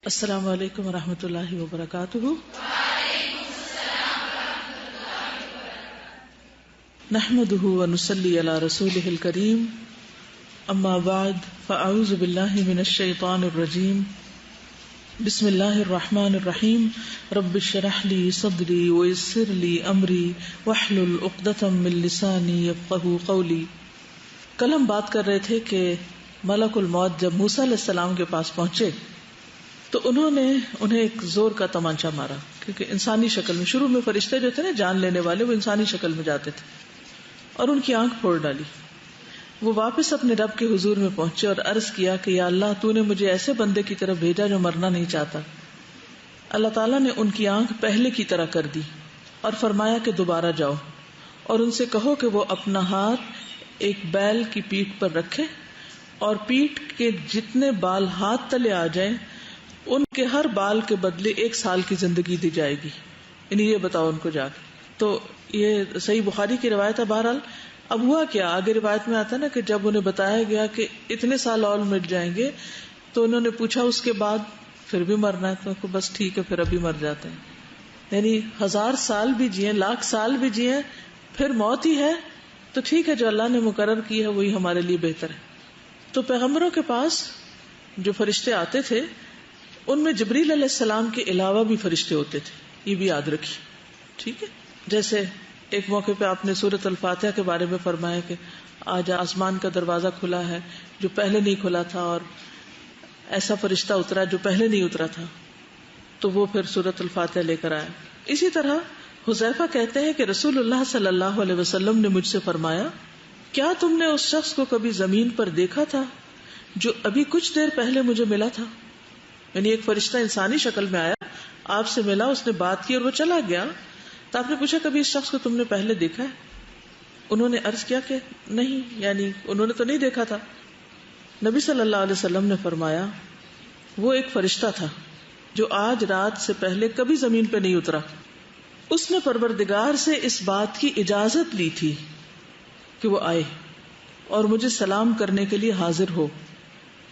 السلام علیکم ورحمۃ اللہ وبرکاتہ۔ نحمده ونصلی علی رسوله الکریم، اما بعد فاعوذ باللہ من الشیطان الرجیم، بسم اللہ الرحمن الرحیم، رب اشرح لی صدری ویسر لی امری واحلل عقدۃ من لسانی یفقہوا قولی۔ کل ہم بات کر رہے تھے کہ ملک الموت جب موسیٰ علیہ السلام کے پاس پہنچے تو انہیں ایک زور کا تمانچہ مارا، کیونکہ انسانی شکل میں، شروع میں فرشتے جو تھے نا جان لینے والے، وہ انسانی شکل میں جاتے تھے، اور ان کی آنکھ پھوڑ ڈالی۔ وہ واپس اپنے رب کے حضور میں پہنچے اور عرض کیا کہ یا اللہ، تو نے مجھے ایسے بندے کی طرف بھیجا جو مرنا نہیں چاہتا۔ اللہ تعالیٰ نے ان کی آنکھ پہلے کی طرح کر دی اور فرمایا کہ دوبارہ جاؤ اور ان سے کہو کہ وہ اپنا ہاتھ ایک بیل کی پیٹھ پر رکھے اور پیٹھ کے جتنے بال ہاتھ تلے آ جائیں ان کے ہر بال کے بدلے 1 سال کی زندگی دی جائے گی، یعنی یہ بتاؤ ان کو جا کے۔ تو یہ صحیح بخاری کی روایت ہے۔ بہرحال اب ہوا کیا، آگے روایت میں آتا ہے نا کہ جب انہیں بتایا گیا کہ اتنے سال اور مٹ جائیں گے تو انہوں نے پوچھا اس کے بعد پھر بھی مرنا ہے؟ تو بس ٹھیک ہے، پھر ابھی مر جاتے ہیں، یعنی 1000 سال بھی جیے، 1,00,000 سال بھی جیے، پھر موت ہی ہے تو ٹھیک ہے، جو اللہ نے مقرر کی ہے وہی ہمارے لیے بہتر ہے۔ تو پیغمبروں کے پاس جو فرشتے آتے تھے ان میں جبریل علیہ السلام کے علاوہ بھی فرشتے ہوتے تھے، یہ بھی یاد رکھیے، ٹھیک ہے۔ جیسے ایک موقع پہ آپ نے سورۃ الفاتحہ کے بارے میں فرمایا کہ آج آسمان کا دروازہ کھلا ہے جو پہلے نہیں کھلا تھا، اور ایسا فرشتہ اترا جو پہلے نہیں اترا تھا، تو وہ پھر سورۃ الفاتحہ لے کر آیا۔ اسی طرح حذیفہ کہتے ہیں کہ رسول اللہ صلی اللہ علیہ وسلم نے مجھ سے فرمایا، کیا تم نے اس شخص کو کبھی زمین پر دیکھا تھا جو ابھی کچھ دیر پہلے مجھے ملا تھا؟ یعنی ایک فرشتہ انسانی شکل میں آیا، آپ سے ملا، اس نے بات کی اور وہ چلا گیا، تو آپ نے پوچھا کبھی اس شخص کو تم نے پہلے دیکھا ہے؟ انہوں نے عرض کیا کہ نہیں، یعنی انہوں نے تو نہیں دیکھا تھا۔ نبی صلی اللہ علیہ وسلم نے فرمایا، وہ ایک فرشتہ تھا جو آج رات سے پہلے کبھی زمین پہ نہیں اترا، اس نے پروردگار سے اس بات کی اجازت لی تھی کہ وہ آئے اور مجھے سلام کرنے کے لیے حاضر ہو،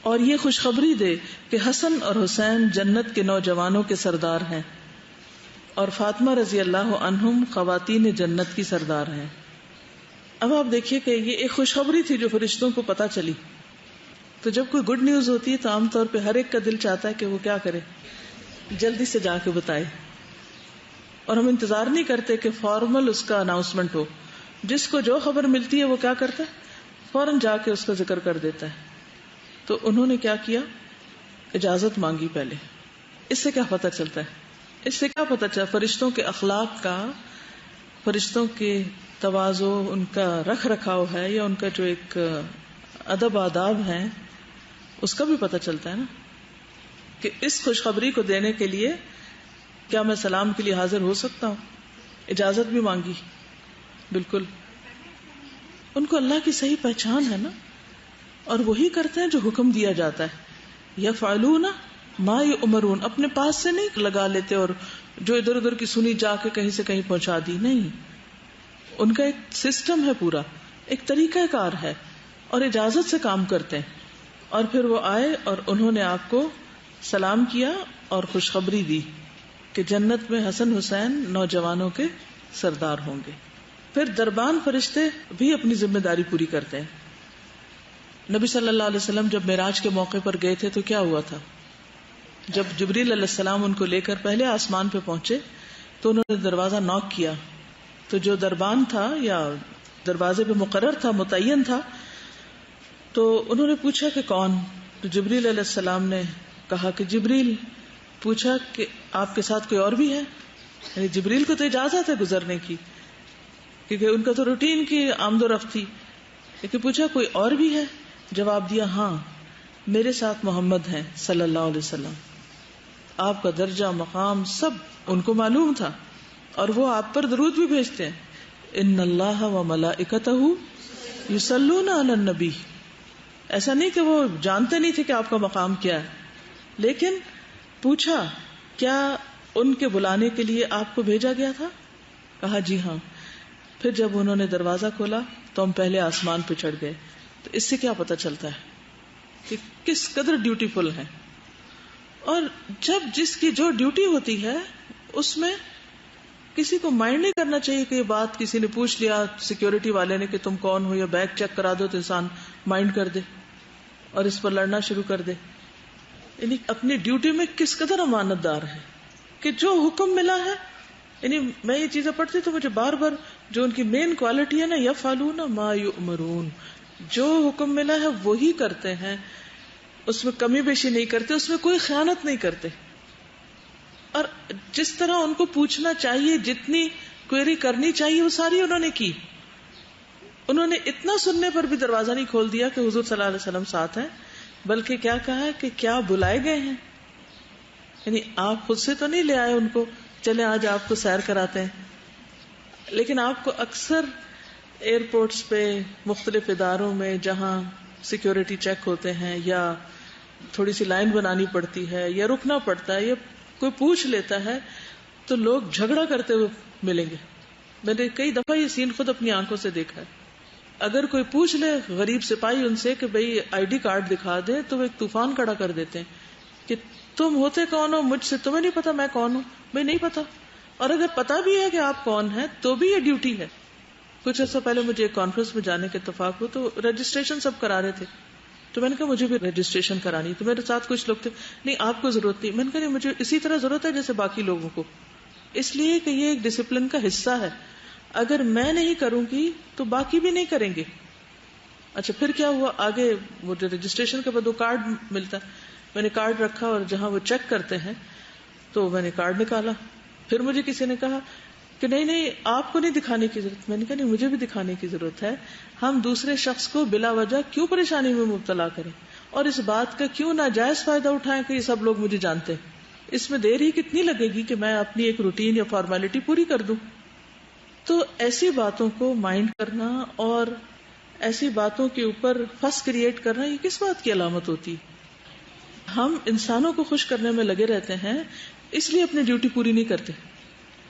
اور یہ خوشخبری دے کہ حسن اور حسین جنت کے نوجوانوں کے سردار ہیں اور فاطمہ رضی اللہ عنہم خواتین جنت کی سردار ہیں۔ اب آپ دیکھیے کہ یہ ایک خوشخبری تھی جو فرشتوں کو پتہ چلی۔ تو جب کوئی گڈ نیوز ہوتی ہے تو عام طور پہ ہر ایک کا دل چاہتا ہے کہ وہ کیا کرے، جلدی سے جا کے بتائے، اور ہم انتظار نہیں کرتے کہ فارمل اس کا اناؤنسمنٹ ہو۔ جس کو جو خبر ملتی ہے وہ کیا کرتا ہے، فوراً جا کے اس کا ذکر کر دیتا ہے۔ تو انہوں نے کیا کیا، اجازت مانگی پہلے۔ اس سے کیا پتہ چلتا ہے، اس سے کیا پتہ چلتا، فرشتوں کے اخلاق کا، فرشتوں کے تواضع، ان کا رکھ رکھاؤ ہے، یا ان کا جو ایک ادب آداب ہے، اس کا بھی پتہ چلتا ہے نا، کہ اس خوشخبری کو دینے کے لیے کیا میں سلام کے لیے حاضر ہو سکتا ہوں؟ اجازت بھی مانگی، بالکل۔ ان کو اللہ کی صحیح پہچان ہے نا، اور وہی کرتے ہیں جو حکم دیا جاتا ہے۔ یفعلون ما یؤمرون، اپنے پاس سے نہیں لگا لیتے اور جو ادھر ادھر کی سنی جا کے کہیں سے کہیں پہنچا دی، نہیں، ان کا ایک سسٹم ہے، پورا ایک طریقہ کار ہے، اور اجازت سے کام کرتے ہیں۔ اور پھر وہ آئے اور انہوں نے آپ کو سلام کیا اور خوشخبری دی کہ جنت میں حسن حسین نوجوانوں کے سردار ہوں گے۔ پھر دربان فرشتے بھی اپنی ذمہ داری پوری کرتے ہیں۔ نبی صلی اللہ علیہ وسلم جب معراج کے موقع پر گئے تھے تو کیا ہوا تھا، جب جبریل علیہ السلام ان کو لے کر پہلے آسمان پہ پہنچے تو انہوں نے دروازہ نوک کیا، تو جو دربان تھا یا دروازے پہ مقرر تھا، متعین تھا، تو انہوں نے پوچھا کہ کون؟ تو جبریل علیہ السلام نے کہا کہ جبریل۔ پوچھا کہ آپ کے ساتھ کوئی اور بھی ہے؟ یعنی جبریل کو تو اجازت ہے گزرنے کی، کیونکہ ان کا تو روٹین کی آمد و رفت تھی، لیکن پوچھا کوئی اور بھی ہے؟ جواب دیا ہاں، میرے ساتھ محمد ہیں صلی اللہ علیہ وسلم، آپ کا درجہ مقام سب ان کو معلوم تھا، اور وہ آپ پر درود بھی بھیجتے ہیں۔ ان اللہ و ملائکتہ یصلون علی النبی، ایسا نہیں کہ وہ جانتے نہیں تھے کہ آپ کا مقام کیا ہے، لیکن پوچھا کیا ان کے بلانے کے لیے آپ کو بھیجا گیا تھا؟ کہا جی ہاں۔ پھر جب انہوں نے دروازہ کھولا تو ہم پہلے آسمان پہ چڑھ گئے۔ تو اس سے کیا پتہ چلتا ہے کہ کس قدر ڈیوٹی فل ہیں۔ اور جب جس کی جو ڈیوٹی ہوتی ہے اس میں کسی کو مائنڈ نہیں کرنا چاہیے کہ یہ بات کسی نے پوچھ لیا سیکیورٹی والے نے کہ تم کون ہو یا بیگ چیک کرا دو تو انسان مائنڈ کر دے اور اس پر لڑنا شروع کر دے. یعنی اپنی ڈیوٹی میں کس قدر امانت دار ہے کہ جو حکم ملا ہے. یعنی میں یہ چیزیں پڑھتی تو مجھے بار بار جو ان کی مین کوالٹی ہے نا یفعلون ما یؤمرون، جو حکم ملا ہے وہی کرتے ہیں، اس میں کمی بیشی نہیں کرتے، اس میں کوئی خیانت نہیں کرتے. اور جس طرح ان کو پوچھنا چاہیے، جتنی کوئری کرنی چاہیے وہ ساری انہوں نے کی. انہوں نے اتنا سننے پر بھی دروازہ نہیں کھول دیا کہ حضور صلی اللہ علیہ وسلم ساتھ ہیں، بلکہ کیا کہا کہ کیا بلائے گئے ہیں. یعنی آپ خود سے تو نہیں لے آئے ان کو چلیں آج آپ کو سیر کراتے ہیں. لیکن آپ کو اکثر ایئرپورٹس پہ، مختلف اداروں میں جہاں سیکیورٹی چیک ہوتے ہیں یا تھوڑی سی لائن بنانی پڑتی ہے یا رکنا پڑتا ہے یا کوئی پوچھ لیتا ہے تو لوگ جھگڑا کرتے ہوئے ملیں گے. میں نے کئی دفعہ یہ سین خود اپنی آنکھوں سے دیکھا ہے. اگر کوئی پوچھ لے غریب سپاہی ان سے کہ بھئی آئی ڈی کارڈ دکھا دے تو وہ ایک طوفان کھڑا کر دیتے ہیں کہ تم ہوتے کون ہو، مجھ سے تمہیں نہیں پتا میں کون ہوں. میں نہیں پتا، اور اگر پتا بھی ہے کہ آپ کون ہیں تو بھی یہ ڈیوٹی ہے. کچھ عرصہ پہلے مجھے ایک کانفرنس میں جانے کے اتفاق ہو تو رجسٹریشن سب کرا رہے تھے، تو میں نے کہا مجھے بھی رجسٹریشن کرانی. تو میرے ساتھ کچھ لوگ تھے، نہیں آپ کو ضرورت نہیں. میں نے کہا نہیں مجھے اسی طرح ضرورت ہے جیسے باقی لوگوں کو، اس لیے کہ یہ ایک ڈسپلن کا حصہ ہے. اگر میں نہیں کروں گی تو باقی بھی نہیں کریں گے. اچھا پھر کیا ہوا آگے، وہ رجسٹریشن کے بعد وہ کارڈ ملتا ہے، میں نے کارڈ رکھا اور جہاں وہ چیک کرتے ہیں تو میں نے کارڈ نکالا. پھر مجھے کسی نے کہا کہ نہیں آپ کو نہیں دکھانے کی ضرورت. میں نے کہا نہیں مجھے بھی دکھانے کی ضرورت ہے. ہم دوسرے شخص کو بلا وجہ کیوں پریشانی میں مبتلا کریں اور اس بات کا کیوں ناجائز فائدہ اٹھائیں کہ یہ سب لوگ مجھے جانتے ہیں. اس میں دیر ہی کتنی لگے گی کہ میں اپنی ایک روٹین یا فارمیلٹی پوری کر دوں. تو ایسی باتوں کو مائنڈ کرنا اور ایسی باتوں کے اوپر فس کریٹ کرنا یہ کس بات کی علامت ہوتی؟ ہم انسانوں کو خوش کرنے میں لگے رہتے ہیں، اس لیے اپنی ڈیوٹی پوری نہیں کرتے.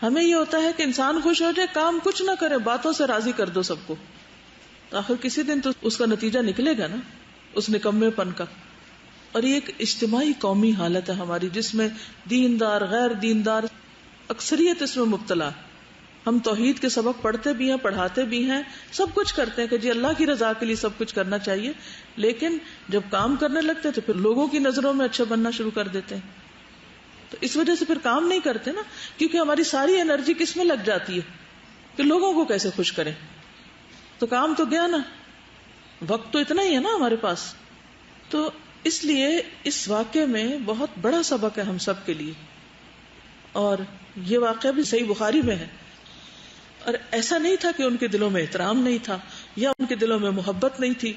ہمیں یہ ہوتا ہے کہ انسان خوش ہو جائے، کام کچھ نہ کرے، باتوں سے راضی کر دو سب کو. آخر کسی دن تو اس کا نتیجہ نکلے گا نا، اس نکمے پن کا. اور یہ ایک اجتماعی قومی حالت ہے ہماری جس میں دیندار غیر دیندار اکثریت اس میں مبتلا. ہم توحید کے سبق پڑھتے بھی ہیں، پڑھاتے بھی ہیں، سب کچھ کرتے ہیں کہ جی اللہ کی رضا کے لیے سب کچھ کرنا چاہیے، لیکن جب کام کرنے لگتے ہیں تو پھر لوگوں کی نظروں میں اچھا بننا شروع کر دیتے ہیں. تو اس وجہ سے پھر کام نہیں کرتے نا، کیونکہ ہماری ساری انرجی کس میں لگ جاتی ہے کہ لوگوں کو کیسے خوش کریں. تو کام تو گیا نا، وقت تو اتنا ہی ہے نا ہمارے پاس. تو اس لیے اس واقعے میں بہت بڑا سبق ہے ہم سب کے لیے. اور یہ واقعہ بھی صحیح بخاری میں ہے. اور ایسا نہیں تھا کہ ان کے دلوں میں احترام نہیں تھا یا ان کے دلوں میں محبت نہیں تھی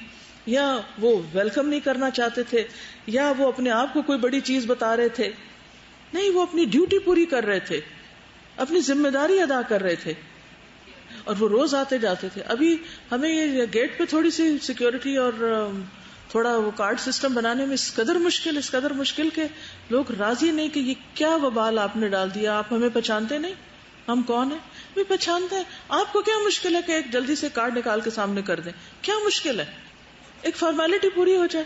یا وہ ویلکم نہیں کرنا چاہتے تھے یا وہ اپنے آپ کو کوئی بڑی چیز بتا رہے تھے. نہیں، وہ اپنی ڈیوٹی پوری کر رہے تھے، اپنی ذمہ داری ادا کر رہے تھے اور وہ روز آتے جاتے تھے. ابھی ہمیں یہ گیٹ پہ تھوڑی سی سیکیورٹی اور تھوڑا وہ کارڈ سسٹم بنانے میں اس قدر مشکل کہ لوگ راضی نہیں کہ یہ کیا وبال آپ نے ڈال دیا، آپ ہمیں پہچانتے نہیں، ہم کون ہیں؟ بھی پہچانتے ہیں. آپ کو کیا مشکل ہے کہ ایک جلدی سے کارڈ نکال کے سامنے کر دیں؟ کیا مشکل ہے؟ ایک فارمیلٹی پوری ہو جائے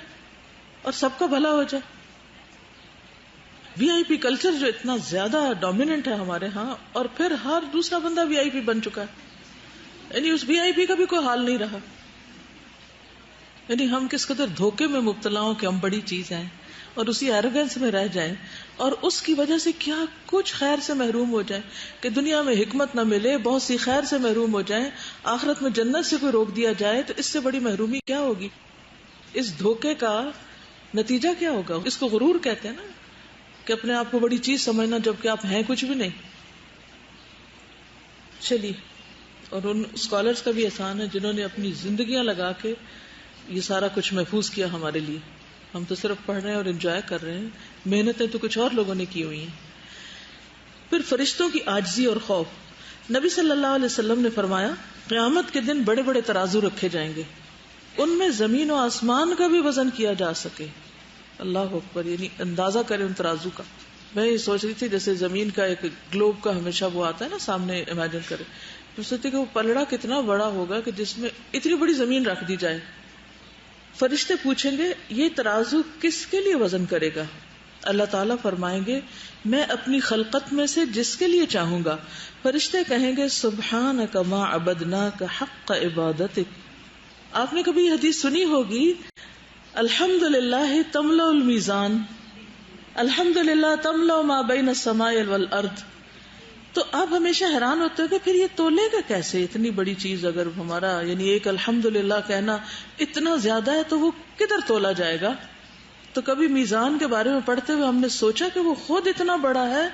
اور سب کا بھلا ہو جائے. وی آئی پی کلچر جو اتنا زیادہ ڈومیننٹ ہے ہمارے ہاں، اور پھر ہر دوسرا بندہ وی آئی پی بن چکا ہے. یعنی اس وی آئی پی کا بھی کوئی حال نہیں رہا. یعنی ہم کس قدر دھوکے میں مبتلا ہوں کہ ہم بڑی چیز ہیں اور اسی ایروگنس میں رہ جائیں اور اس کی وجہ سے کیا کچھ خیر سے محروم ہو جائیں کہ دنیا میں حکمت نہ ملے، بہت سی خیر سے محروم ہو جائیں، آخرت میں جنت سے کوئی روک دیا جائے. تو اس سے بڑی محرومی کیا ہوگی؟ اس دھوکے کا نتیجہ کیا ہوگا؟ اس کو غرور کہتے ہیں نا، کہ اپنے آپ کو بڑی چیز سمجھنا جبکہ آپ ہیں کچھ بھی نہیں. چلیے، اور ان اسکالرس کا بھی احسان ہے جنہوں نے اپنی زندگیاں لگا کے یہ سارا کچھ محفوظ کیا ہمارے لیے. ہم تو صرف پڑھ رہے ہیں اور انجوائے کر رہے ہیں، محنتیں تو کچھ اور لوگوں نے کی ہوئی ہیں. پھر فرشتوں کی عاجزی اور خوف. نبی صلی اللہ علیہ وسلم نے فرمایا قیامت کے دن بڑے بڑے ترازو رکھے جائیں گے، ان میں زمین و آسمان کا بھی وزن کیا جا سکے. اللہ اکبر. یعنی اندازہ کرے ان ترازو کا. میں یہ سوچ رہی تھی جیسے زمین کا ایک گلوب کا ہمیشہ وہ آتا ہے نا سامنے، امیجن کرے تو سوچتی کہ وہ پلڑا کتنا بڑا ہوگا کہ جس میں اتنی بڑی زمین رکھ دی جائے. فرشتے پوچھیں گے یہ ترازو کس کے لیے وزن کرے گا؟ اللہ تعالیٰ فرمائیں گے میں اپنی خلقت میں سے جس کے لیے چاہوں گا. فرشتے کہیں گے سبحانک ما عبدناک حق عبادتک. آپ نے کبھی یہ حدیث سنی ہوگی الحمدللہ تملأ المیزان، الحمدللہ تملأ ما بین السماء والارض. تو آپ ہمیشہ حیران ہوتے ہو کہ پھر یہ تولے گا کیسے؟ اتنی بڑی چیز اگر ہمارا یعنی ایک الحمدللہ کہنا اتنا زیادہ ہے تو وہ کدھر تولا جائے گا؟ تو کبھی میزان کے بارے میں پڑھتے ہوئے ہم نے سوچا کہ وہ خود اتنا بڑا ہے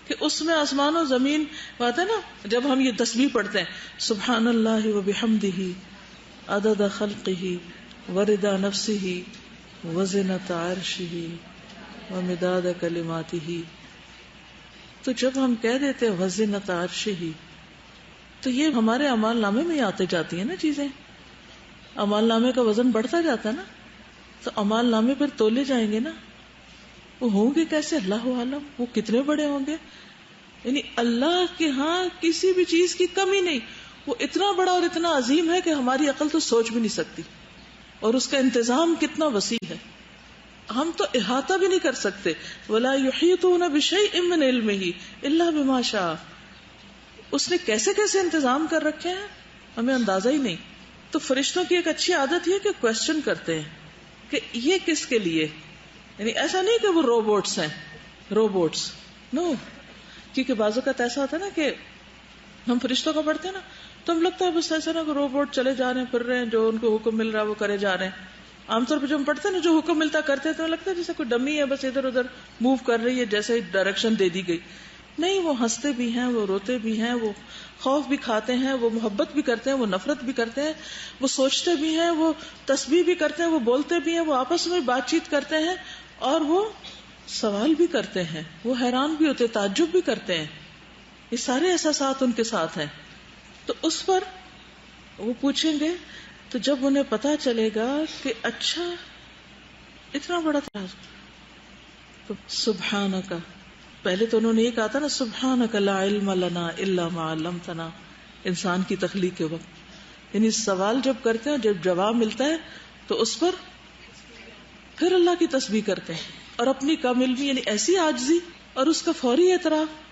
کہ اس میں آسمان و زمین بات ہے نا. جب ہم یہ تسبیح پڑھتے ہیں سبحان اللہ وبحمدہ عدد خلقہ ورضا نفسہ وزنۃ عرشہ ومداد کلماتہ، تو جب ہم کہہ دیتے ہیں وزنۃ عرشہ تو یہ ہمارے اعمال نامے میں آتے جاتی ہیں نا چیزیں. اعمال نامے کا وزن بڑھتا جاتا ہے نا، تو اعمال نامے پر تولے جائیں گے نا. وہ ہوں گے کیسے؟ اللہ عالم وہ کتنے بڑے ہوں گے. یعنی اللہ کے ہاں کسی بھی چیز کی کمی نہیں. وہ اتنا بڑا اور اتنا عظیم ہے کہ ہماری عقل تو سوچ بھی نہیں سکتی، اور اس کا انتظام کتنا وسیع ہے ہم تو احاطہ بھی نہیں کر سکتے. ولا یحیطون بشیء من علمہ الا بما شاء. اس نے کیسے کیسے انتظام کر رکھے ہیں ہمیں اندازہ ہی نہیں. تو فرشتوں کی ایک اچھی عادت یہ کہ کوشچن کرتے ہیں کہ یہ کس کے لیے. یعنی ایسا نہیں کہ وہ روبوٹس ہیں، روبوٹس نو. کیونکہ بعض اوقات ایسا ہوتا ہے نا کہ ہم فرشتوں کا پڑھتے ہیں نا تو ہم لگتا ہے بس ایسا نا کہ روبوٹ چلے جا رہے ہیں پھر رہے ہیں، جو ان کو حکم مل رہا ہے وہ کرے جا رہے ہیں. عام طور پہ جو ہم پڑھتے ہیں نا جو حکم ملتا کرتے ہیں تو لگتا ہے جیسے کوئی ڈمی ہے بس ادھر ادھر موو کر رہی ہے جیسے ڈائریکشن دے دی گئی. نہیں، وہ ہنستے بھی ہیں، وہ روتے بھی ہیں، وہ خوف بھی کھاتے ہیں، وہ محبت بھی کرتے ہیں، وہ نفرت بھی کرتے ہیں، وہ سوچتے بھی ہیں، وہ تسبیح بھی کرتے ہیں، وہ بولتے بھی ہیں، وہ آپس میں بات چیت کرتے ہیں، اور وہ سوال بھی کرتے ہیں، وہ حیران بھی ہوتے، تعجب بھی کرتے ہیں. یہ سارے احساسات ان کے ساتھ ہیں. تو اس پر وہ پوچھیں گے تو جب انہیں پتا چلے گا کہ اچھا اتنا بڑا تھا تو سبحانک، پہلے تو انہوں نے یہ کہا تھا نا سبحانک لا علم لنا الا ما علمتنا، انسان کی تخلیق کے وقت. یعنی سوال جب کرتے ہیں جب جواب ملتا ہے تو اس پر پھر اللہ کی تسبیح کرتے ہیں اور اپنی کم علمی یعنی ایسی عاجزی اور اس کا فوری اعتراف.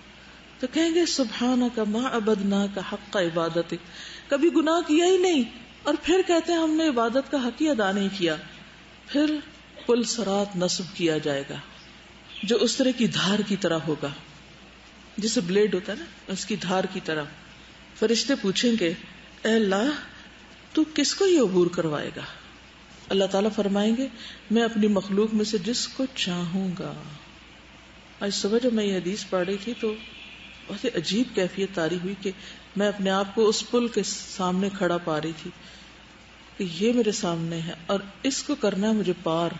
تو کہیں گے سبحانک ما عبدناک حق عبادتک. کبھی گناہ کیا ہی نہیں اور پھر کہتے ہیں ہم نے عبادت کا حق ہی ادا نہیں کیا. پھر پل صراط نصب کیا جائے گا جو اس طرح کی دھار کی طرح ہوگا، جسے بلیڈ ہوتا ہے نا اس کی دھار کی طرح. فرشتے پوچھیں گے اے اللہ تو کس کو یہ عبور کروائے گا؟ اللہ تعالیٰ فرمائیں گے میں اپنی مخلوق میں سے جس کو چاہوں گا. آج صبح جب میں یہ حدیث پڑھ رہی تھی تو بہت عجیب کیفیت طاری ہوئی کہ میں اپنے آپ کو اس پل کے سامنے کھڑا پا رہی تھی کہ یہ میرے سامنے ہے اور اس کو کرنا ہے مجھے پار.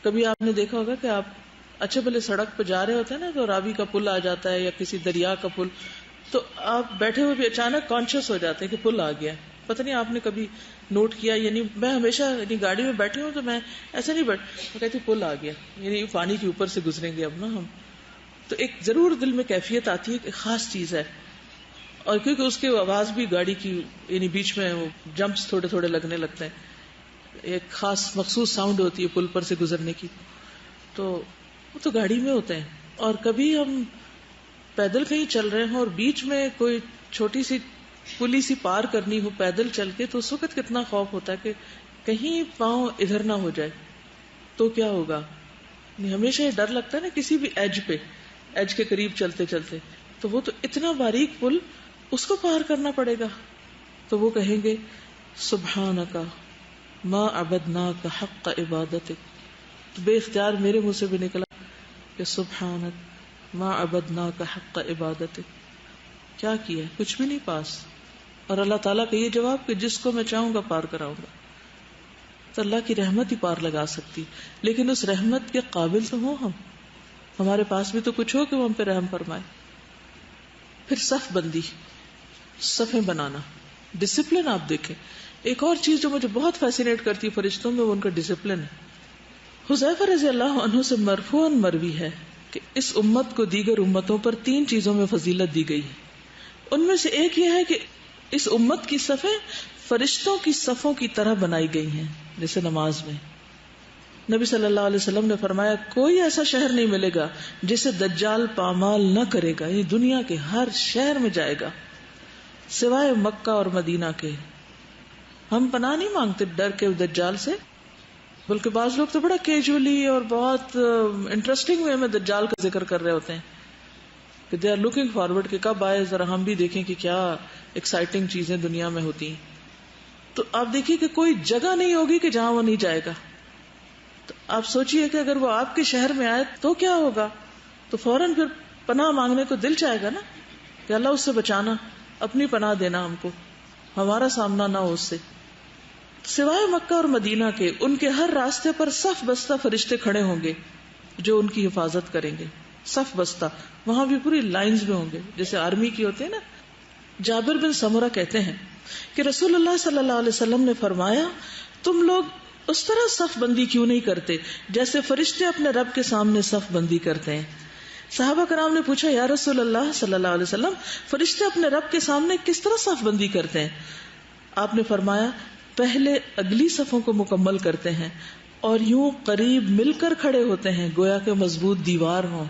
کبھی آپ نے دیکھا ہوگا کہ آپ اچھے بھلے سڑک پہ جا رہے ہوتے ہیں نا تو راوی کا پل آ جاتا ہے یا کسی دریا کا پل، تو آپ بیٹھے ہوئے بھی اچانک کانشیس ہو جاتے ہیں کہ پل آ گیا. پتہ نہیں آپ نے کبھی نوٹ کیا؟ یعنی میں ہمیشہ یعنی گاڑی میں بیٹھی ہوں تو میں ایسا نہیں میں کہتی پل آ گیا، یعنی پانی کے اوپر سے گزریں گے اب نا ہم. تو ایک ضرور دل میں کیفیت آتی ہے کہ خاص چیز ہے، اور کیونکہ اس کی آواز بھی گاڑی کی یعنی بیچ میں وہ جمپس تھوڑے تھوڑے لگنے لگتے ہیں، ایک خاص مخصوص ساؤنڈ ہوتی ہے پل پر سے گزرنے کی. تو وہ تو گاڑی میں ہوتے ہیں. اور کبھی ہم پیدل کہیں چل رہے ہوں اور بیچ میں کوئی چھوٹی سی پلی سی پار کرنی ہو پیدل چل کے، تو اس وقت کتنا خوف ہوتا ہے کہ کہیں پاؤں ادھر نہ ہو جائے تو کیا ہوگا. ہمیشہ یہ ڈر لگتا ہے نا کسی بھی ایج کے قریب چلتے چلتے. تو وہ تو اتنا باریک پل اس کو پار کرنا پڑے گا. تو وہ کہیں گے سبحانک ما عبدناک حق عبادتک. تو بے اختیار میرے منہ سے بھی نکلا کہ سبحانک ما عبدناک حق عبادتک. کیا کیا؟ کچھ بھی نہیں پاس. اور اللہ تعالیٰ کا یہ جواب کہ جس کو میں چاہوں گا پار کراؤں گا. تو اللہ کی رحمت ہی پار لگا سکتی، لیکن اس رحمت کے قابل تو ہوں ہمارے پاس بھی تو کچھ ہو کہ وہ ہم پہ رحم فرمائے. پھر صف بندی، صفیں بنانا، ڈسپلن. آپ دیکھیں ایک اور چیز جو مجھے بہت فیسینیٹ کرتی ہے فرشتوں میں، وہ ان کا ڈسپلن ہے. حذیفہ رضی اللہ عنہ سے مرفوعاً مروی ہے کہ اس امت کو دیگر امتوں پر 3 چیزوں میں فضیلت دی گئی ہے. ان میں سے ایک یہ ہے کہ اس امت کی صفیں فرشتوں کی صفوں کی طرح بنائی گئی ہیں، جیسے نماز میں. نبی صلی اللہ علیہ وسلم نے فرمایا کوئی ایسا شہر نہیں ملے گا جسے دجال پامال نہ کرے گا. یہ دنیا کے ہر شہر میں جائے گا سوائے مکہ اور مدینہ کے. ہم پناہ نہیں مانگتے ڈر کے دجال سے، بلکہ بعض لوگ تو بڑا کیجولی اور بہت انٹرسٹنگ وے میں دجال کا ذکر کر رہے ہوتے ہیں کہ دے آر لوکنگ فارورڈ کہ کب آئے، ذرا ہم بھی دیکھیں کہ کیا ایکسائٹنگ چیزیں دنیا میں ہوتی ہیں. تو آپ دیکھیے کہ کوئی جگہ نہیں ہوگی کہ جہاں وہ نہیں جائے گا. تو آپ سوچئے کہ اگر وہ آپ کے شہر میں آئے تو کیا ہوگا، تو فوراً پھر پناہ مانگنے کو دل چاہے گا نا کہ اللہ اس سے بچانا، اپنی پناہ دینا ہم کو، ہمارا سامنا نہ ہو اس سے. سوائے مکہ اور مدینہ کے ان کے ہر راستے پر صف بستہ فرشتے کھڑے ہوں گے جو ان کی حفاظت کریں گے. صف بستہ، وہاں بھی پوری لائنز میں ہوں گے جیسے آرمی کی ہوتے ہیں نا. جابر بن سمرہ کہتے ہیں کہ رسول اللہ صلی اللہ علیہ وسلم نے فرمایا تم لوگ اس طرح صف بندی کیوں نہیں کرتے جیسے فرشتے اپنے رب کے سامنے صف بندی کرتے ہیں. صحابہ کرام نے پوچھا یا رسول اللہ صلی اللہ علیہ وسلم فرشتے اپنے رب کے سامنے کس طرح صف بندی کرتے ہیں؟ آپ نے فرمایا پہلے اگلی صفوں کو مکمل کرتے ہیں اور یوں قریب مل کر کھڑے ہوتے ہیں گویا کہ مضبوط دیوار ہوں.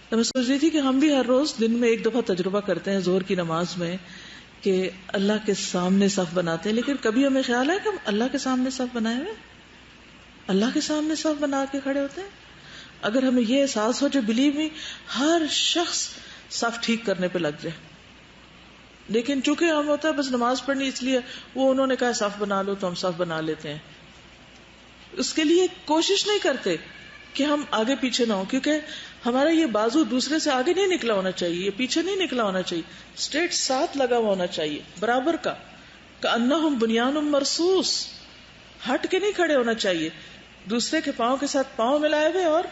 تو میں سوچ رہی تھی کہ ہم بھی ہر روز دن میں ایک دفعہ تجربہ کرتے ہیں ظہر کی نماز میں کہ اللہ کے سامنے صف بناتے ہیں، لیکن کبھی ہمیں خیال ہے کہ ہم اللہ کے سامنے صف بنائے ہوئے، اللہ کے سامنے صف بنا کے کھڑے ہوتے ہیں. اگر ہمیں یہ احساس ہو جو بلیو می ہر شخص صف ٹھیک کرنے پہ لگ جائے. لیکن چونکہ ہم ہوتا ہے بس نماز پڑھنی اس لیے وہ انہوں نے کہا صف بنا لو تو ہم صف بنا لیتے ہیں. اس کے لیے کوشش نہیں کرتے کہ ہم آگے پیچھے نہ ہو، کیونکہ ہمارا یہ بازو دوسرے سے آگے نہیں نکلا ہونا چاہیے، یہ پیچھے نہیں نکلا ہونا چاہیے، اسٹریٹ ساتھ لگا ہوا ہونا چاہیے برابر کا. کأنہم بنیان مرصوص، ہٹ کے نہیں کھڑے ہونا چاہیے. دوسرے کے پاؤں کے ساتھ پاؤں ملائے ہوئے اور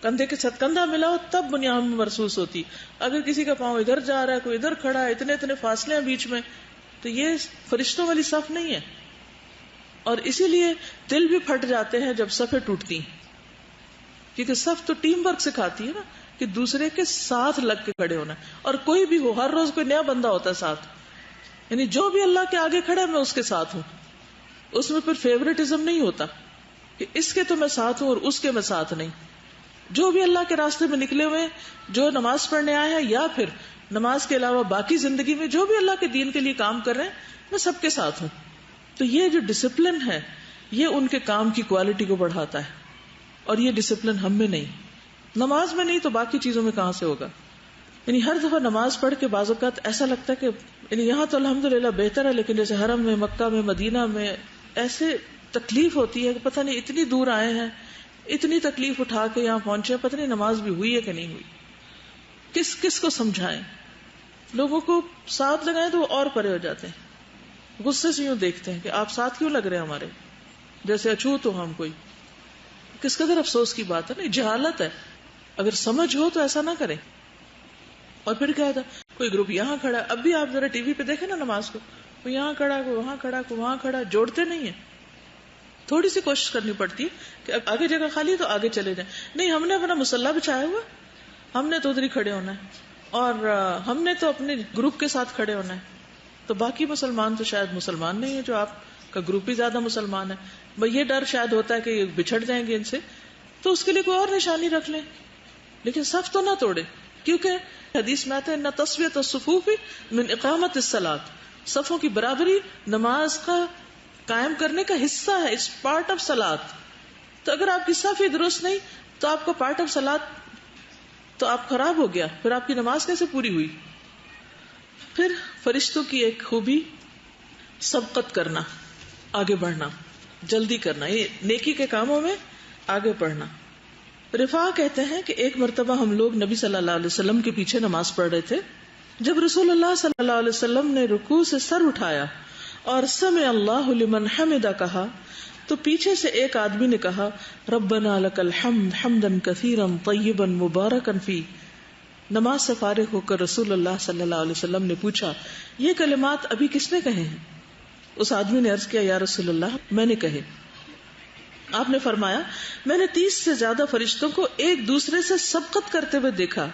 کندھے کے ساتھ کندھا ملاؤ تب بنیاد مرصوص ہوتی. اگر کسی کا پاؤں ادھر جا رہا ہے کوئی ادھر کھڑا ہے، اتنے اتنے فاصلے ہیں بیچ میں، تو یہ فرشتوں والی صف نہیں ہے. اور اسی لیے دل بھی پھٹ جاتے ہیں جب صفیں ٹوٹتی ہیں، کیونکہ صف تو ٹیم ورک سکھاتی ہے نا کہ دوسرے کے ساتھ لگ کے کھڑے ہونا. اور کوئی بھی ہو، ہر روز کوئی نیا بندہ ہوتا ہے ساتھ، یعنی جو بھی اللہ کے آگے کھڑا ہے میں اس کے ساتھ ہوں. اس میں پھر فیوریٹزم نہیں ہوتا کہ اس کے تو میں ساتھ ہوں اور اس کے میں ساتھ نہیں. جو بھی اللہ کے راستے میں نکلے ہوئے جو نماز پڑھنے آئے ہیں یا پھر نماز کے علاوہ باقی زندگی میں جو بھی اللہ کے دین کے لیے کام کر رہے ہیں میں سب کے ساتھ ہوں. تو یہ جو ڈسپلن ہے یہ ان کے کام کی کوالٹی کو بڑھاتا ہے، اور یہ ڈسپلن ہم میں نہیں، نماز میں نہیں تو باقی چیزوں میں کہاں سے ہوگا. یعنی ہر دفعہ نماز پڑھ کے بعض اوقات ایسا لگتا ہے کہ یعنی یہاں تو الحمدللہ بہتر ہے، لیکن جیسے حرم میں، مکہ میں، مدینہ میں ایسے تکلیف ہوتی ہے کہ پتہ نہیں اتنی دور آئے ہیں، اتنی تکلیف اٹھا کے یہاں پہنچے، پتہ نہیں نماز بھی ہوئی ہے کہ نہیں ہوئی. کس کس کو سمجھائیں، لوگوں کو ساتھ لگائیں تو وہ اور پرے ہو جاتے ہیں، غصے سے یوں دیکھتے ہیں کہ آپ ساتھ کیوں لگ رہے ہیں ہمارے، جیسے اچھوت ہو ہم کوئی. کس قدر افسوس کی بات ہے نا، جہالت ہے. اگر سمجھ ہو تو ایسا نہ کریں. اور پھر کیا تھا، کوئی گروپ یہاں کھڑا ہے، اب بھی آپ ذرا ٹی وی پہ دیکھیں نا نماز کو، کوئی یہاں کھڑا، کوئی وہاں کھڑا، کوئی وہاں کھڑا، جوڑتے نہیں ہیں. تھوڑی سی کوشش کرنی پڑتی ہے کہ آگے جگہ خالی تو آگے چلے جائیں. نہیں، ہم نے اپنا مسلح بچھایا ہوا، ہم نے تو ادھر ہی کھڑے ہونا ہے، اور ہم نے تو اپنے گروپ کے ساتھ کھڑے ہونا ہے. تو باقی مسلمان تو شاید مسلمان نہیں ہے، جو آپ کا گروپ ہی زیادہ مسلمان ہے. بھئی یہ ڈر شاید ہوتا ہے کہ یہ بچھڑ جائیں گے ان سے، تو اس کے لیے کوئی اور نشانی رکھ لیں، لیکن صف تو نہ توڑے. کیونکہ حدیث میں آتا ہے ان تسویۃ الصفوف من اقامت الصلاۃ، صفوں کی برابری نماز کا قائم کرنے کا حصہ ہے، اس پارٹ آف صلاۃ. تو اگر آپ کی صف ہی درست نہیں تو آپ کو پارٹ آف صلاۃ تو آپ خراب ہو گیا، پھر آپ کی نماز کیسے پوری ہوئی. پھر فرشتوں کی ایک خوبی سبقت کرنا، آگے بڑھنا، جلدی کرنا، یہ نیکی کے کاموں میں آگے بڑھنا. رفاع کہتے ہیں کہ ایک مرتبہ ہم لوگ نبی صلی اللہ علیہ وسلم کے پیچھے نماز پڑھ رہے تھے. جب رسول اللہ صلی اللہ علیہ وسلم نے رکوع سے سر اٹھایا اور سمع اللہ لمن حمدہ کہا تو پیچھے سے ایک آدمی نے کہا ربنا لک الحمد حمدا کثیرا طیبا مبارکا فی. نماز سے فارغ ہو کر رسول اللہ صلی اللہ علیہ وسلم نے پوچھا یہ کلمات ابھی کس نے کہے ہیں؟ اس آدمی نے عرض کیا یا رسول اللہ میں نے کہے. آپ نے فرمایا میں نے 30 سے زیادہ فرشتوں کو ایک دوسرے سے سبقت کرتے ہوئے دیکھا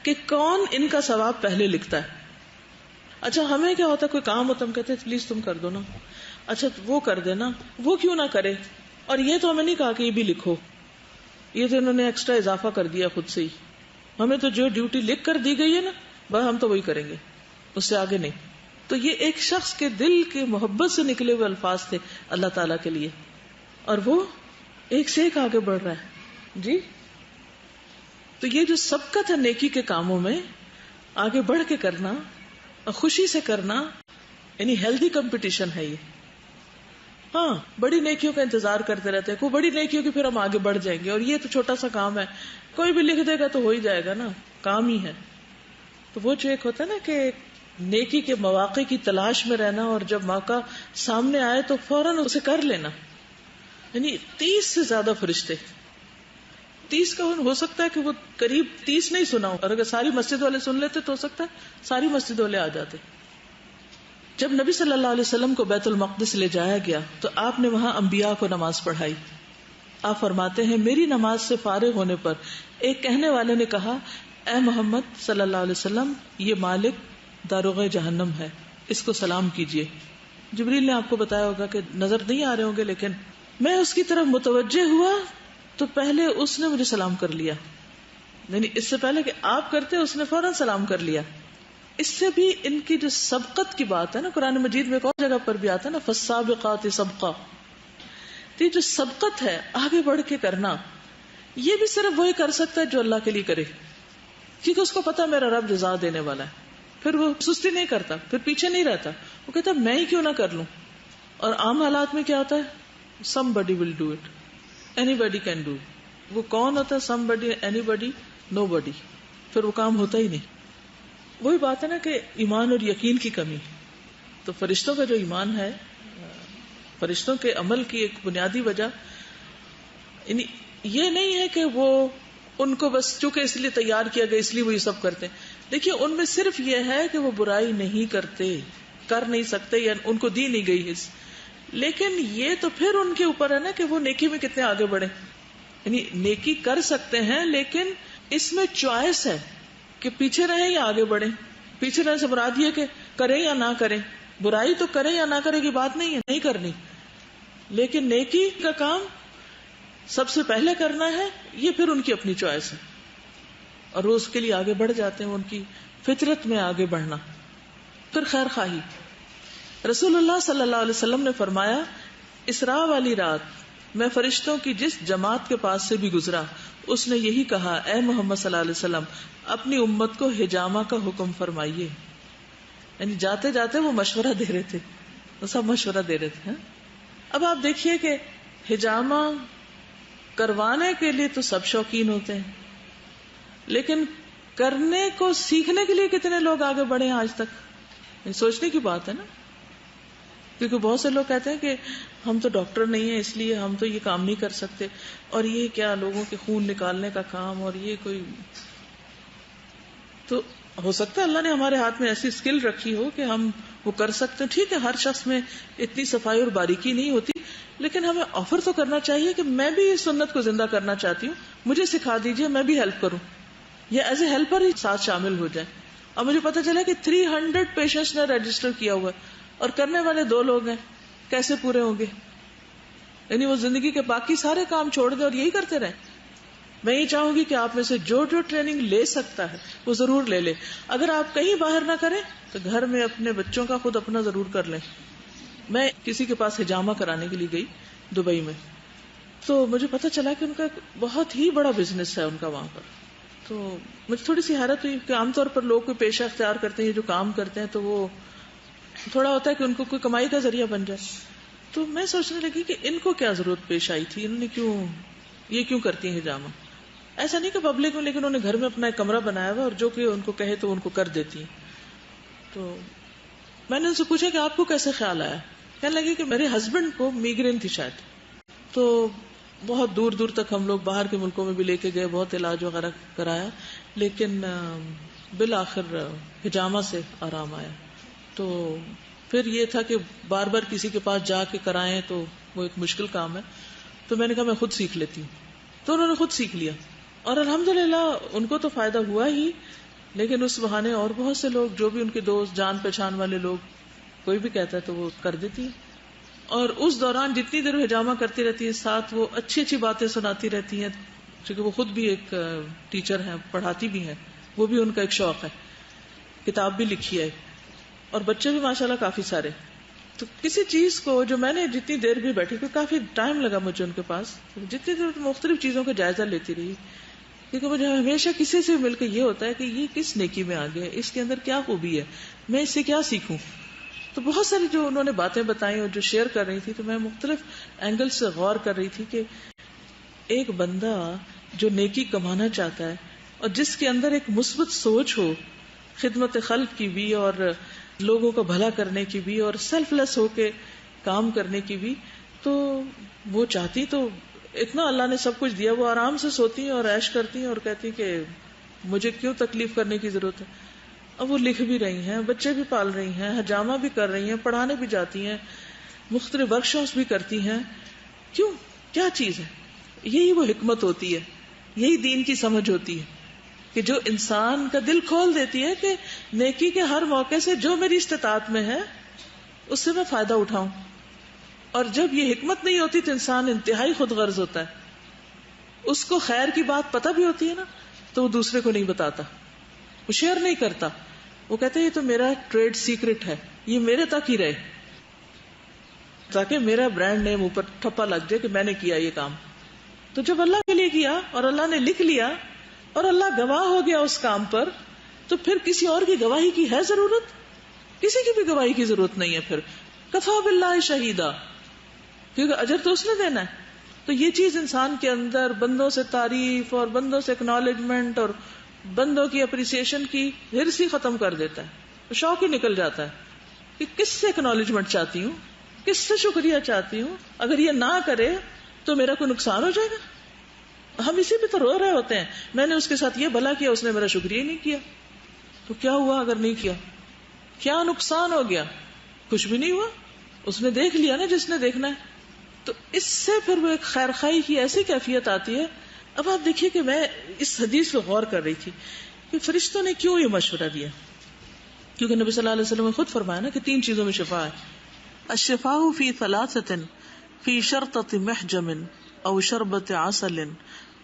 کہ کون ان کا ثواب پہلے لکھتا ہے. اچھا ہمیں کیا ہوتا ہے، کوئی کام ہوتا ہم کہتے ہیں پلیز تم کر دو نا، اچھا وہ کر دینا، وہ کیوں نہ کرے، اور یہ تو ہمیں نہیں کہا کہ یہ بھی لکھو، یہ تو انہوں نے ایکسٹرا اضافہ کر دیا خود سے ہی. ہمیں تو جو ڈیوٹی لکھ کر دی گئی ہے نا بس ہم تو وہی کریں گے، اس سے آگے نہیں. تو یہ ایک شخص کے دل کے محبت سے نکلے ہوئے الفاظ تھے اللہ تعالیٰ کے لیے، اور وہ ایک سے ایک آگے بڑھ رہا ہے. جی تو یہ جو سبقت ہے نیکی کے کاموں میں آگے بڑھ کے کرنا اور خوشی سے کرنا، یعنی ہیلدی کمپٹیشن ہے یہ. ہاں بڑی نیکیوں کا انتظار کرتے رہتے ہیں، کوئی بڑی نیکیوں کی پھر ہم آگے بڑھ جائیں گے، اور یہ تو چھوٹا سا کام ہے، کوئی بھی لکھ دے گا تو ہو ہی جائے گا نا، کام ہی ہے. تو وہ جو ایک ہوتا ہے نا کہ نیکی کے مواقع کی تلاش میں رہنا، اور جب موقع سامنے آئے تو فوراً اسے کر لینا. یعنی 30 سے زیادہ فرشتے، 30 کا ہو سکتا ہے کہ وہ قریب 30 نہیں سنا ہو، اور اگر ساری مسجد والے سن لیتے تو ہو سکتا ہے ساری مسجد والے آ جاتے. جب نبی صلی اللہ علیہ وسلم کو بیت المقدس لے جایا گیا تو آپ نے وہاں انبیاء کو نماز پڑھائی. آپ فرماتے ہیں میری نماز سے فارغ ہونے پر ایک کہنے والے نے کہا اے محمد صلی اللہ علیہ وسلم، یہ مالک داروغ جہنم ہے، اس کو سلام کیجیے. جبریل نے آپ کو بتایا ہوگا کہ نظر نہیں آ رہے ہوں گے، لیکن میں اس کی طرف متوجہ ہوا تو پہلے اس نے مجھے سلام کر لیا، یعنی اس سے پہلے کہ آپ کرتے اس نے فوراً سلام کر لیا. اس سے بھی ان کی جو سبقت کی بات ہے نا، قرآن مجید میں ایک اور جگہ پر بھی آتا ہے نا فالسابقات سبقا. تو یہ جو سبقت ہے آگے بڑھ کے کرنا، یہ بھی صرف وہی کر سکتا ہے جو اللہ کے لیے کرے، کیونکہ اس کو پتا میرا رب جزا دینے والا ہے. پھر وہ سستی نہیں کرتا، پھر پیچھے نہیں رہتا، وہ کہتا میں ہی کیوں نہ کر لوں. اور عام حالات میں کیا ہوتا ہے، somebody will do it, anybody can do. وہ کون ہوتا ہے somebody, anybody, nobody. پھر وہ کام ہوتا ہی نہیں. وہی بات ہے نا کہ ایمان اور یقین کی کمی. تو فرشتوں کا جو ایمان ہے، فرشتوں کے عمل کی ایک بنیادی وجہ یعنی یہ نہیں ہے کہ وہ ان کو بس چونکہ اس لیے تیار کیا گیا اس لیے وہ یہ سب کرتے ہیں. دیکھیے ان میں صرف یہ ہے کہ وہ برائی نہیں کرتے، کر نہیں سکتے، یا ان کو دی نہیں گئی حص. لیکن یہ تو پھر ان کے اوپر ہے نا کہ وہ نیکی میں کتنے آگے بڑھے. یعنی نیکی کر سکتے ہیں لیکن اس میں چوائس ہے کہ پیچھے رہیں یا آگے بڑھیں. پیچھے رہنے سے مراد یہ کہ کریں یا نہ کریں. برائی تو کریں یا نہ کریں کی بات نہیں ہے، نہیں کرنی، لیکن نیکی کا کام سب سے پہلے کرنا ہے، یہ پھر ان کی اپنی چوائس ہے، اور وہ اس کے لیے آگے بڑھ جاتے ہیں. ان کی فطرت میں آگے بڑھنا. پھر خیر خواہی. رسول اللہ صلی اللہ علیہ وسلم نے فرمایا اسراء والی رات میں فرشتوں کی جس جماعت کے پاس سے بھی گزرا اس نے یہی کہا اے محمد صلی اللہ علیہ وسلم اپنی امت کو حجامہ کا حکم فرمائیے. یعنی جاتے جاتے وہ مشورہ دے رہے تھے، وہ سب مشورہ دے رہے تھے. اب آپ دیکھیے کہ حجامہ کروانے کے لیے تو سب شوقین ہوتے ہیں، لیکن کرنے کو سیکھنے کے لیے کتنے لوگ آگے بڑھے ہیں آج تک. یعنی سوچنے کی بات ہے نا، کیونکہ بہت سے لوگ کہتے ہیں کہ ہم تو ڈاکٹر نہیں ہیں اس لیے ہم تو یہ کام نہیں کر سکتے، اور یہ کیا لوگوں کے خون نکالنے کا کام، اور یہ کوئی. تو ہو سکتا ہے اللہ نے ہمارے ہاتھ میں ایسی اسکل رکھی ہو کہ ہم وہ کر سکتے ہیں. ٹھیک ہے، ہر شخص میں اتنی صفائی اور باریکی نہیں ہوتی، لیکن ہمیں آفر تو کرنا چاہیے کہ میں بھی اس سنت کو زندہ کرنا چاہتی ہوں، مجھے سکھا دیجئے، میں بھی ہیلپ کروں، یا ایز اے ہیلپر ہی ساتھ شامل ہو جائیں. اور مجھے پتا چلا کہ 300 پیشنٹس نے رجسٹر کیا ہوا ہے اور کرنے والے 2 لوگ ہیں، کیسے پورے ہوں گے؟ یعنی وہ زندگی کے باقی سارے کام چھوڑ دیں اور یہی کرتے رہیں. میں یہ چاہوں گی کہ آپ میں سے جو ٹریننگ لے سکتا ہے وہ ضرور لے لے. اگر آپ کہیں باہر نہ کریں تو گھر میں اپنے بچوں کا خود اپنا ضرور کر لیں. میں کسی کے پاس حجامہ کرانے کے لیے گئی دبئی میں، تو مجھے پتا چلا کہ ان کا بہت ہی بڑا بزنس ہے ان کا وہاں پر. تو مجھے تھوڑی سی حیرت ہوئی کہ عام طور پر لوگ کوئی پیشہ اختیار کرتے ہیں، جو کام کرتے ہیں تو وہ تھوڑا ہوتا ہے کہ ان کو کوئی کمائی کا ذریعہ بن جائے. تو میں سوچنے لگی کہ ان کو کیا ضرورت پیش آئی تھی، انہوں نے کیوں کرتی ہیں حجامہ. ایسا نہیں کہ پبلک میں، لیکن انہوں نے گھر میں اپنا ایک کمرہ بنایا ہوا اور جو کہ ان کو کہے تو ان کو کر دیتی ہیں. تو میں نے ان سے پوچھا کہ آپ کو کیسے خیال آیا؟ کہنے لگی کہ میرے ہسبینڈ کو میگرین تھی شاید، تو بہت دور دور تک ہم لوگ باہر کے ملکوں میں بھی لے کے گئے، بہت علاج وغیرہ کرایا، لیکن بالآخر حجامہ سے آرام آیا. تو پھر یہ تھا کہ بار بار کسی کے پاس جا کے کرائیں تو وہ ایک مشکل کام ہے. تو میں نے کہا میں خود سیکھ لیتی ہوں. تو انہوں نے خود سیکھ لیا اور الحمدللہ ان کو تو فائدہ ہوا ہی، لیکن اس بہانے اور بہت سے لوگ جو بھی ان کے دوست جان پہچان والے لوگ کوئی بھی کہتا ہے تو وہ کر دیتی ہے. اور اس دوران جتنی دیر وہ ہجامہ کرتی رہتی ہے ساتھ وہ اچھی اچھی باتیں سناتی رہتی ہیں، کیونکہ وہ خود بھی ایک ٹیچر ہیں، پڑھاتی بھی ہیں، وہ بھی ان کا ایک شوق ہے، کتاب بھی لکھی ہے، اور بچے بھی ماشاءاللہ کافی سارے. تو کسی چیز کو جو میں نے جتنی دیر بھی بیٹھی، کیونکہ کافی ٹائم لگا مجھے ان کے پاس، جتنی دیر مختلف چیزوں کا جائزہ لیتی رہی، کیونکہ مجھے ہمیشہ کسی سے مل کے یہ ہوتا ہے کہ یہ کس نیکی میں آگے ہے، اس کے اندر کیا خوبی ہے، میں اس سے کیا سیکھوں. تو بہت ساری جو انہوں نے باتیں بتائیں اور جو شیئر کر رہی تھی، تو میں مختلف اینگل سے غور کر رہی تھی کہ ایک بندہ جو نیکی کمانا چاہتا ہے اور جس کے اندر ایک مثبت سوچ ہو، خدمت خلق کی بھی اور لوگوں کو بھلا کرنے کی بھی اور سیلف لیس ہو کے کام کرنے کی بھی، تو وہ چاہتی تو اتنا اللہ نے سب کچھ دیا، وہ آرام سے سوتی ہیں اور عیش کرتی ہیں اور کہتی کہ مجھے کیوں تکلیف کرنے کی ضرورت ہے. اب وہ لکھ بھی رہی ہیں، بچے بھی پال رہی ہیں، حجامہ بھی کر رہی ہیں، پڑھانے بھی جاتی ہیں، مختلف ورک شاپس بھی کرتی ہیں. کیوں؟ کیا چیز ہے؟ یہی وہ حکمت ہوتی ہے، یہی دین کی سمجھ ہوتی ہے کہ جو انسان کا دل کھول دیتی ہے کہ نیکی کے ہر موقع سے جو میری استطاعت میں ہے اس سے میں فائدہ اٹھاؤں. اور جب یہ حکمت نہیں ہوتی تو انسان انتہائی خود غرض ہوتا ہے. اس کو خیر کی بات پتہ بھی ہوتی ہے نا، تو وہ دوسرے کو نہیں بتاتا، وہ شیئر نہیں کرتا. وہ کہتے ہیں یہ تو میرا ٹریڈ سیکرٹ ہے، یہ میرے تک ہی رہے، تاکہ میرا برانڈ نیم اوپر ٹھپا لگ جائے کہ میں نے کیا یہ کام. تو جب اللہ کے لیے کیا اور اللہ نے لکھ لیا اور اللہ گواہ ہو گیا اس کام پر، تو پھر کسی اور کی گواہی کی ہے ضرورت؟ کسی کی بھی گواہی کی ضرورت نہیں ہے. پھر کفا باللہ شہیدا، کیونکہ اجر تو اس نے دینا ہے. تو یہ چیز انسان کے اندر بندوں سے تعریف اور بندوں سے اکنالجمنٹ اور بندوں کی اپریسیشن کی ہرس ہی ختم کر دیتا ہے. شوق ہی نکل جاتا ہے کہ کس سے اکنالجمنٹ چاہتی ہوں، کس سے شکریہ چاہتی ہوں، اگر یہ نہ کرے تو میرا کوئی نقصان ہو جائے گا. ہم اسی پہ تو رو رہے ہوتے ہیں، میں نے اس کے ساتھ یہ بھلا کیا، اس نے میرا شکریہ نہیں کیا. تو کیا ہوا اگر نہیں کیا؟ کیا نقصان ہو گیا؟ کچھ بھی نہیں ہوا، اس نے دیکھ لیا نا جس نے دیکھنا ہے. تو اس سے پھر وہ ایک خیر خواہی کی ایسی کیفیت آتی ہے. اب آپ دیکھیے کہ میں اس حدیث پہ غور کر رہی تھی کہ فرشتوں نے کیوں یہ مشورہ دیا، کیونکہ نبی صلی اللہ علیہ وسلم نے خود فرمایا نا کہ 3 چیزوں میں شفا ہے. الشفاء فی 3، فی شرطۃ محجم او شربت عسل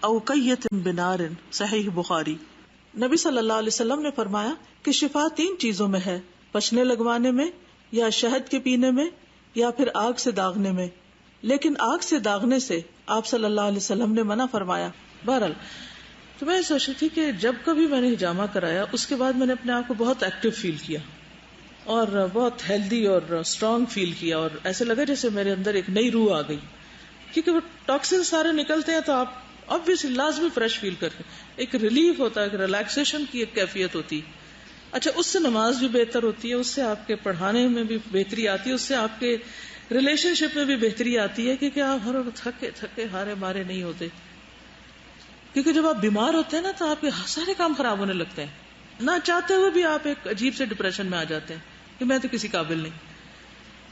او قیۃ بنار، صحیح بخاری. نبی صلی اللہ علیہ وسلم نے فرمایا کہ شفا 3 چیزوں میں ہے، پچنے لگوانے میں، یا شہد کے پینے میں، یا پھر آگ سے داغنے میں. لیکن آگ سے داغنے سے آپ صلی اللہ علیہ وسلم نے منع فرمایا. بہرحال تو میں سوچ رہی تھی کہ جب کبھی میں نے ہجامہ کرایا اس کے بعد میں نے اپنے آپ کو بہت ایکٹیو فیل کیا اور بہت ہیلدی اور اسٹرانگ فیل کیا، اور ایسے لگا جیسے میرے اندر ایک نئی روح آ گئی، کیونکہ وہ ٹاکسن سارے نکلتے ہیں تو آپ obviously لازمی فریش فیل کرتے ہیں. ایک ریلیف ہوتا ہے، ایک ریلیکسیشن کی ایک کیفیت ہوتی. اچھا، اس سے نماز بھی بہتر ہوتی ہے، اس سے آپ کے پڑھانے میں بھی بہتری آتی ہے، اس سے آپ کے ریلیشن شپ میں بھی بہتری آتی ہے، کیونکہ آپ ہر وقت تھکے ہارے مارے نہیں ہوتے. کیونکہ جب آپ بیمار ہوتے ہیں نا تو آپ کے سارے کام خراب ہونے لگتے ہیں، نہ چاہتے ہوئے بھی آپ ایک عجیب سے ڈپریشن میں آ جاتے ہیں کہ میں تو کسی قابل نہیں.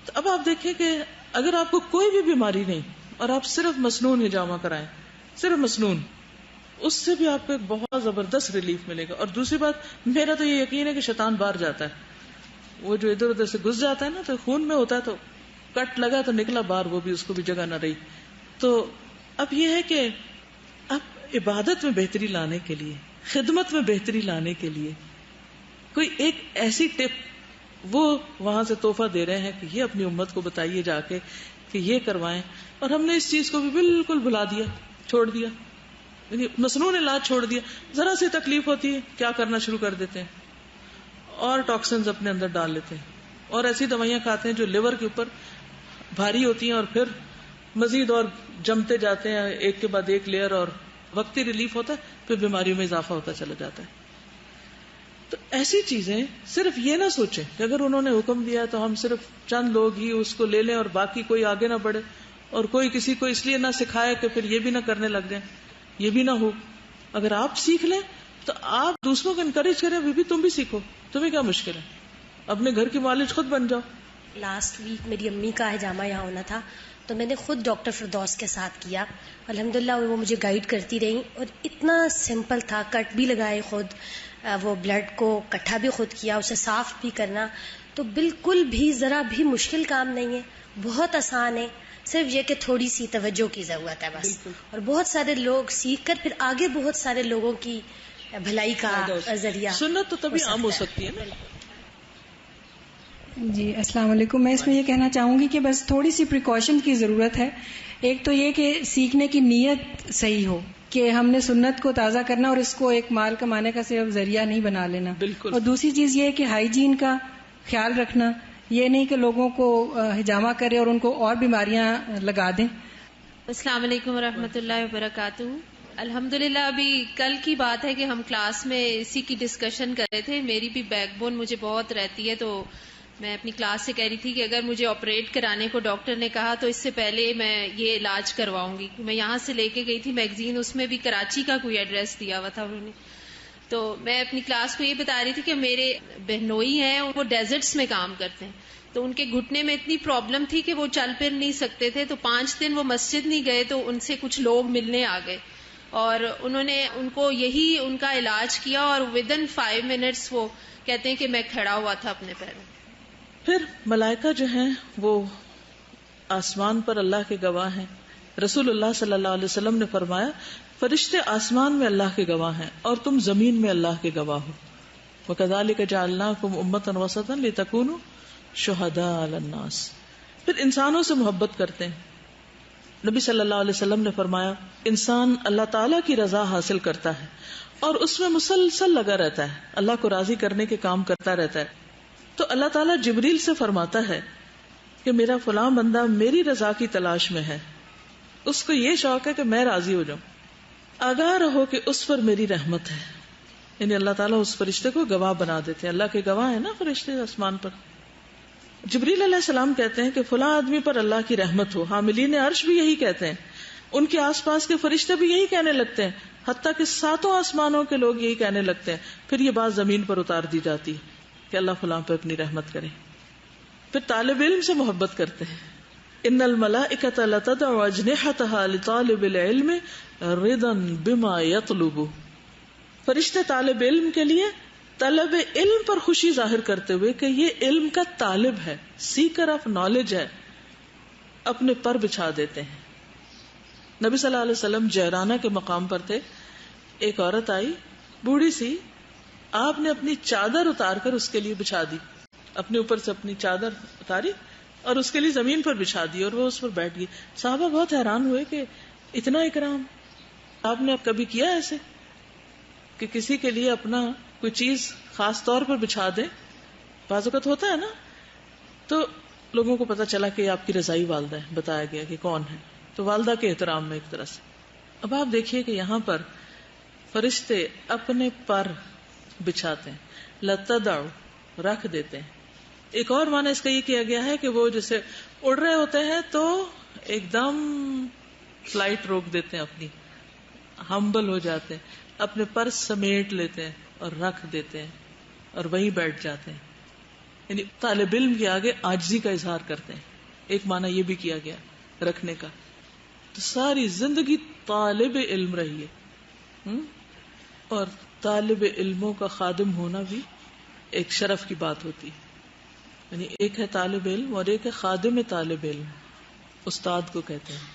تو اب آپ دیکھیں کہ اگر آپ کو کوئی بھی بیماری نہیں اور آپ صرف مسنون ہجامہ کرائیں، صرف مسنون، اس سے بھی آپ کو ایک بہت زبردست ریلیف ملے گا. اور دوسری بات، میرا تو یہ یقین ہے کہ شیطان باہر جاتا ہے، وہ جو ادھر ادھر سے گھس جاتا ہے نا تو خون میں ہوتا ہے، تو کٹ لگا تو نکلا باہر، وہ بھی اس کو بھی جگہ نہ رہی. تو اب یہ ہے کہ اب عبادت میں بہتری لانے کے لیے، خدمت میں بہتری لانے کے لیے کوئی ایک ایسی ٹپ وہ وہاں سے تحفہ دے رہے ہیں کہ یہ اپنی امت کو بتائیے جا کے کہ یہ کروائیں. اور ہم نے اس چیز کو بھی بالکل بھلا دیا، چھوڑ دیا، یعنی مسنون علاج چھوڑ دیا. ذرا سی تکلیف ہوتی ہے کیا کرنا شروع کر دیتے ہیں اور ٹاکسنز اپنے اندر ڈال لیتے ہیں اور ایسی دوائیاں کھاتے ہیں جو لیور کے اوپر بھاری ہوتی ہیں اور پھر مزید اور جمتے جاتے ہیں ایک کے بعد ایک لیئر، اور وقتی ریلیف ہوتا ہے پھر بیماریوں میں اضافہ ہوتا چلا جاتا ہے. تو ایسی چیزیں صرف یہ نہ سوچیں کہ اگر انہوں نے حکم دیا تو ہم صرف چند لوگ ہی اس کو لے لیں اور باقی کوئی آگے نہ بڑھے، اور کوئی کسی کو اس لیے نہ سکھائے کہ پھر یہ بھی نہ کرنے لگ جائیں، یہ بھی نہ ہو. اگر آپ سیکھ لیں تو آپ دوسروں کو انکریج کریں، بھی تم بھی سیکھو، تمہیں کیا مشکل ہے، اپنے گھر کی معالج خود بن جاؤ. لاسٹ ویک میری امی کا ہجامہ یہاں ہونا تھا تو میں نے خود ڈاکٹر فردوس کے ساتھ کیا. الحمدللہ وہ مجھے گائیڈ کرتی رہی اور اتنا سمپل تھا، کٹ بھی لگائے خود، وہ بلڈ کو کٹھا بھی خود کیا، اسے صاف بھی کرنا. تو بالکل بھی ذرا بھی مشکل کام نہیں ہے، بہت آسان ہے، صرف یہ کہ تھوڑی سی توجہ کی ضرورت ہے بس. اور بہت سارے لوگ سیکھ کر پھر آگے بہت سارے لوگوں کی بھلائی کا ذریعہ. سنت تو تبھی عام ہو سکتی ہے نا. جی السلام علیکم. میں اس میں یہ کہنا چاہوں گی کہ بس تھوڑی سی پریکاشن کی ضرورت ہے. ایک تو یہ کہ سیکھنے کی نیت صحیح ہو کہ ہم نے سنت کو تازہ کرنا اور اس کو ایک مال کمانے کا صرف ذریعہ نہیں بنا لینا. بالکل. اور دوسری چیز یہ کہ ہائیجین کا خیال رکھنا، یہ نہیں کہ لوگوں کو ہجامہ کرے اور ان کو اور بیماریاں لگا دیں. السلام علیکم ورحمۃ اللہ وبرکاتہ. الحمدللہ ابھی کل کی بات ہے کہ ہم کلاس میں اسی کی ڈسکشن کر رہے تھے. میری بھی بیک بون مجھے بہت رہتی ہے، تو میں اپنی کلاس سے کہہ رہی تھی کہ اگر مجھے آپریٹ کرانے کو ڈاکٹر نے کہا تو اس سے پہلے میں یہ علاج کرواؤں گی. میں یہاں سے لے کے گئی تھی میگزین، اس میں بھی کراچی کا کوئی ایڈریس دیا ہوا تھا انہوں نے. تو میں اپنی کلاس کو یہ بتا رہی تھی کہ میرے بہنوئی ہیں، وہ ڈیزرٹس میں کام کرتے ہیں، تو ان کے گھٹنے میں اتنی پرابلم تھی کہ وہ چل پھر نہیں سکتے تھے. تو 5 دن وہ مسجد نہیں گئے، تو ان سے کچھ لوگ ملنے آ گئے اور انہوں نے ان کو یہی ان کا علاج کیا، اور ودن 5 منٹس وہ کہتے ہیں کہ میں کھڑا ہوا تھا اپنے پیروں. پھر ملائکہ جو ہیں وہ آسمان پر اللہ کے گواہ ہیں. رسول اللہ صلی اللہ علیہ وسلم نے فرمایا فرشتے آسمان میں اللہ کے گواہ ہیں اور تم زمین میں اللہ کے گواہ ہو. وَكَذَلِكَ جَعَلْنَاكُمْ أُمَّةً وَسَطًا لِتَكُونُوا شُهَدَاءَ عَلَى النَّاسِ. پھر انسانوں سے محبت کرتے ہیں. نبی صلی اللہ علیہ وسلم نے فرمایا انسان اللہ تعالیٰ کی رضا حاصل کرتا ہے اور اس میں مسلسل لگا رہتا ہے، اللہ کو راضی کرنے کے کام کرتا رہتا ہے. تو اللہ تعالیٰ جبریل سے فرماتا ہے کہ میرا فلاں بندہ میری رضا کی تلاش میں ہے، اس کو یہ شوق ہے کہ میں راضی ہو جاؤں. آگاہ رہو کہ اس پر میری رحمت ہے. یعنی اللہ تعالیٰ اس فرشتے کو گواہ بنا دیتے ہیں. اللہ کے گواہ ہیں نا فرشتے آسمان پر. جبریل علیہ السلام کہتے ہیں کہ فلاں آدمی پر اللہ کی رحمت ہو. حاملین عرش بھی یہی کہتے ہیں، ان کے آس پاس کے فرشتے بھی یہی کہنے لگتے ہیں، حتیٰ کہ 7 آسمانوں کے لوگ یہی کہنے لگتے ہیں. پھر یہ بات زمین پر اتار دی جاتی کہ اللہ فلاں پہ اپنی رحمت کرے. پھر طالب علم سے محبت کرتے ہیں. ان الملائکۃ لتدع اجنحتها لطالب العلم رضا بما يطلب. فرشتے طالب علم کے لیے طلب علم پر خوشی ظاہر کرتے ہوئے کہ یہ علم کا طالب ہے، سیکر آف نالج ہے، اپنے پر بچھا دیتے ہیں. نبی صلی اللہ علیہ وسلم جعرانہ کے مقام پر تھے. ایک عورت آئی بوڑھی سی، آپ نے اپنی چادر اتار کر اس کے لیے بچھا دی، اپنے اوپر سے اپنی چادر اتاری اور اس کے لیے زمین پر بچھا دی اور وہ اس پر بیٹھ گئی. صحابہ بہت حیران ہوئے کہ اتنا اکرام آپ نے کبھی کیا ایسے کہ کسی کے لیے اپنا کوئی چیز خاص طور پر بچھا دیں. بعض اوقات ہوتا ہے نا. تو لوگوں کو پتا چلا کہ آپ کی رضائی والدہ ہے، بتایا گیا کہ کون ہے، تو والدہ کے احترام میں ایک طرح سے. اب آپ دیکھیے کہ یہاں پر فرشتے اپنے پر بچھاتے ہیں، لتدع رکھ دیتے ہیں. ایک اور معنی اس کا یہ کیا گیا ہے کہ وہ جیسے اڑ رہے ہوتے ہیں تو ایک دم فلائٹ روک دیتے ہیں، اپنی ہمبل ہو جاتے ہیں، اپنے پر سمیٹ لیتے ہیں اور رکھ دیتے ہیں اور وہیں بیٹھ جاتے ہیں. یعنی طالب علم کے آگے عاجزی کا اظہار کرتے ہیں. ایک معنی یہ بھی کیا گیا رکھنے کا. تو ساری زندگی طالب علم رہی ہے، اور طالب علموں کا خادم ہونا بھی ایک شرف کی بات ہوتی ہے. یعنی ایک ہے طالب علم اور ایک ہے خادم طالب علم، استاد کو کہتے ہیں.